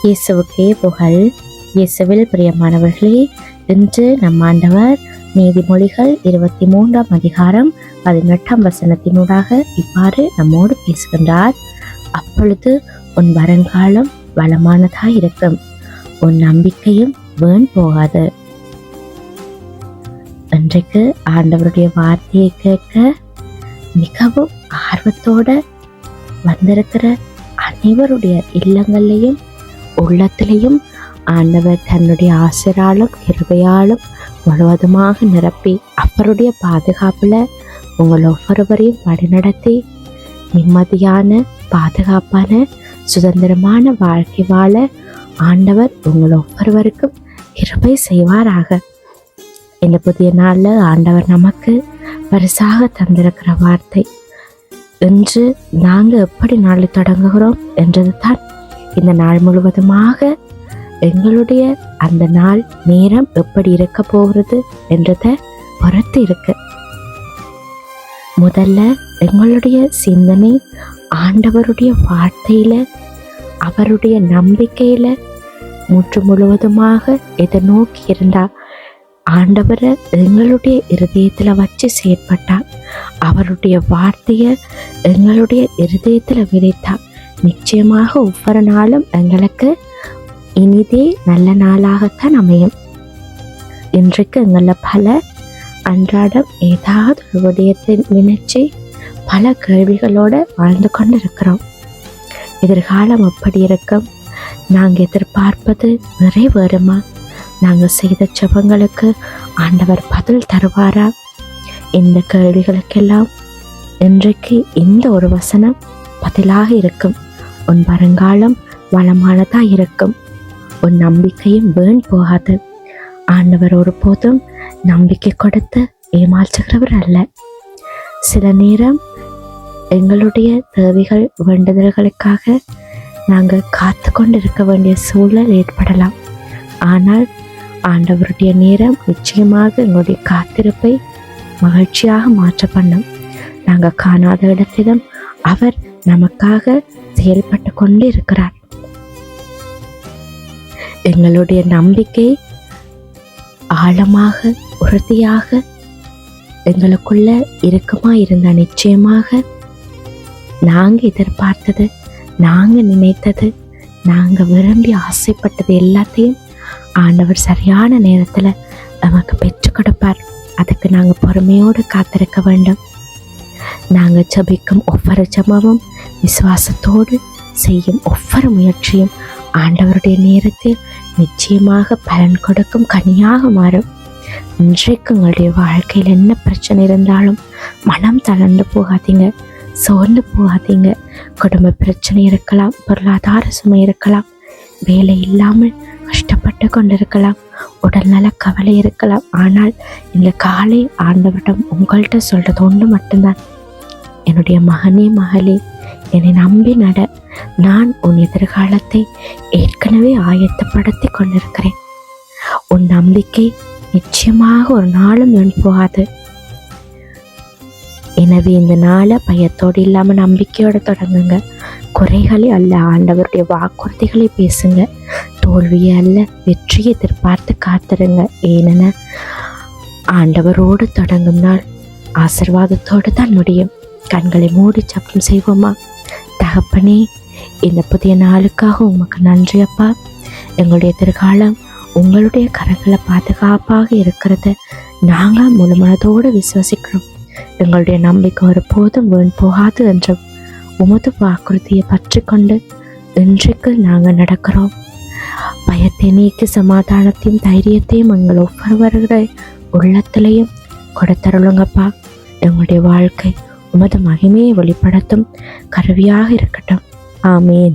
இயேசுவுக்கே புகழ். இயேசுவில் பிரியமானவர்களே, இன்று நம் ஆண்டவர் நீதிமொழிகள் 23ஆம் அதிகாரம் 18ஆம் வசனத்தினூடாக இவ்வாறு நம்மோடு பேசுகின்றார். அப்பொழுது உன் வருங்காலம் வளமானதாய் இருக்கும், உன் நம்பிக்கையும் வீண் போகாது. இன்றைக்கு ஆண்டவருடைய வார்த்தையை கேட்க மிகவும் ஆர்வத்தோட வந்திருக்கிற அனைவருடைய இல்லங்களையும் உள்ளத்திலையும் ஆண்டவர் தன்னுடைய ஆசிராலும் கிருபையாலும் முழுவதுமாக நிரப்பி அவருடைய பாதுகாப்புல உங்கள் ஒவ்வொருவரையும் வழிநடத்தி நிம்மதியான பாதுகாப்பான சுதந்திரமான வாழ்க்கை வாழ ஆண்டவர் உங்கள் ஒவ்வொருவருக்கும் கிருபை செய்வாராக. இந்த புதிய நாள்ல ஆண்டவர் நமக்கு பரிசாக தந்திருக்கிற வார்த்தை, இன்று நாங்கள் எப்படி நாளை தொடங்குகிறோம் என்றது தான் இந்த நாள் முழுவதுமாக எங்களுடைய அந்த நாள் நேரம் எப்படி இருக்க போகிறது என்றதை பொறுத்து இருக்கு. முதல்ல எங்களுடைய சிந்தனை ஆண்டவருடைய வார்த்தையில அவருடைய நம்பிக்கையில முற்று முழுவதுமாக இதை நோக்கி இருந்தா, ஆண்டவரை எங்களுடைய இருதயத்துல வச்சு செயற்பட்டா, அவருடைய வார்த்தைய எங்களுடைய இருதயத்துல விதைத்தா, நிச்சயமாக ஒவ்வொரு நாளும் எங்களுக்கு இனிதே நல்ல நாளாகத்தான் அமையும். இன்றைக்கு எங்களை பல அன்றாடம் ஏதாவது ஒரு விடயத்தை நினைச்சு பல கேள்விகளோட வாழ்ந்து கொண்டு இருக்கிறோம். எதிர்காலம் எப்படி இருக்கும்? நாங்கள் எதிர்பார்ப்பது நிறைவேறுமா? நாங்கள் செய்த ஜெபங்களுக்கு ஆண்டவர் பதில் தருவாரா? இந்த கேள்விகளுக்கெல்லாம் இன்றைக்கு இந்த ஒரு வசனம் பதிலாக இருக்கும். உன் வருங்காலம் வளமானதா இருக்கும், உன் நம்பிக்கையும் வீண் போகாது. ஆண்டவர் ஒருபோதும் நம்பிக்கை கொடுத்து ஏமாற்றுகிறவர் அல்ல. சில நேரம் எங்களுடைய தேவைகள் வேண்டுதல்களுக்காக நாங்கள் காத்து கொண்டு இருக்க வேண்டிய சூழல் ஏற்படலாம். ஆனால் ஆண்டவருடைய நேரம் நிச்சயமாக எங்களுடைய காத்திருப்பை மகிழ்ச்சியாக மாற்ற பண்ணும். நாங்கள் காணாத இடத்திலும் அவர் நமக்காக செயல்பட்டு கொண்டு இருக்கிறார். எங்களுடைய நம்பிக்கை ஆழமாக உறுதியாக எங்களுக்குள்ள இருக்குமா இருந்தா நிச்சயமாக நாங்கள் எதிர்பார்த்தது, நாங்கள் நினைத்தது, நாங்கள் விரும்பி ஆசைப்பட்டது எல்லாத்தையும் ஆண்டவர் சரியான நேரத்தில் நமக்கு பெற்றுக் கொடுப்பார். அதுக்கு நாங்கள் பொறுமையோடு காத்திருக்க வேண்டும். நாங்கள் ஜெபிக்கும் ஒவ்வொரு ஜெபமும் விசுவாசத்தோடு செய்யும் ஒவ்வொரு முயற்சியும் ஆண்டவருடைய நேரத்தில் நிச்சயமாக பலன் கொடுக்கும் கனியாக மாறும். இன்றைக்கு உங்களுடைய வாழ்க்கையில் என்ன பிரச்சனை இருந்தாலும் மனம் தளர்ந்து போகாதீங்க, சோர்ந்து போகாதீங்க. குடும்ப பிரச்சனை இருக்கலாம், பொருளாதார சுமை இருக்கலாம், வேலை இல்லாமல் கஷ்டப்பட்டு கொண்டிருக்கலாம், உடல்நல கவலை இருக்கலாம். ஆனால் இந்த காலை ஆண்டவரிடம் உங்கள்கிட்ட சொல்றது ஒன்று மட்டும்தான், என்னுடைய மகனே மகளே, என்னை நம்பி நட, நான் உன் எதிர்காலத்தை ஏற்கனவே ஆயத்தப்படுத்தி கொண்டிருக்கிறேன். உன் நம்பிக்கை நிச்சயமாக ஒரு நாளும் வீண் போகாது. எனவே இந்த நாளை பயத்தோடு இல்லாமல் நம்பிக்கையோடு தொடங்குங்க. குறைகளை அல்ல, ஆண்டவருடைய வாக்குறுதிகளை பேசுங்க. தோல்வியை அல்ல, வெற்றியை எதிர்பார்த்து காத்துருங்க. ஏனென ஆண்டவரோடு தொடங்கும் நாள் ஆசீர்வாதத்தோடு தான் முடியும். கண்களை மூடி ஜெபம் செய்வோமா? தகப்பனே, இந்த புதிய நாளுக்காக உமக்கு நன்றி அப்பா. எங்களுடைய எதிர்காலம் உங்களுடைய கரங்களை பாதுகாப்பாக இருக்கிறத நாங்கள் முழு மனதோடு விசுவசிக்கிறோம். எங்களுடைய நம்பிக்கை ஒருபோதும் வீண் போகாது என்ற உமது வாக்குறுதியை பற்றி கொண்டு இன்றைக்கு நாங்கள் நடக்கிறோம். பயத்தை நீக்கி சமாதானத்தையும் தைரியத்தையும் எங்கள் ஒவ்வொருவருடைய உள்ளத்திலையும் கொடுத்தருளுங்கப்பா. எங்களுடைய வாழ்க்கை உமது மகிமையை வெளிப்படுத்தும் கருவியாக இருக்கட்டும். ஆமேன்.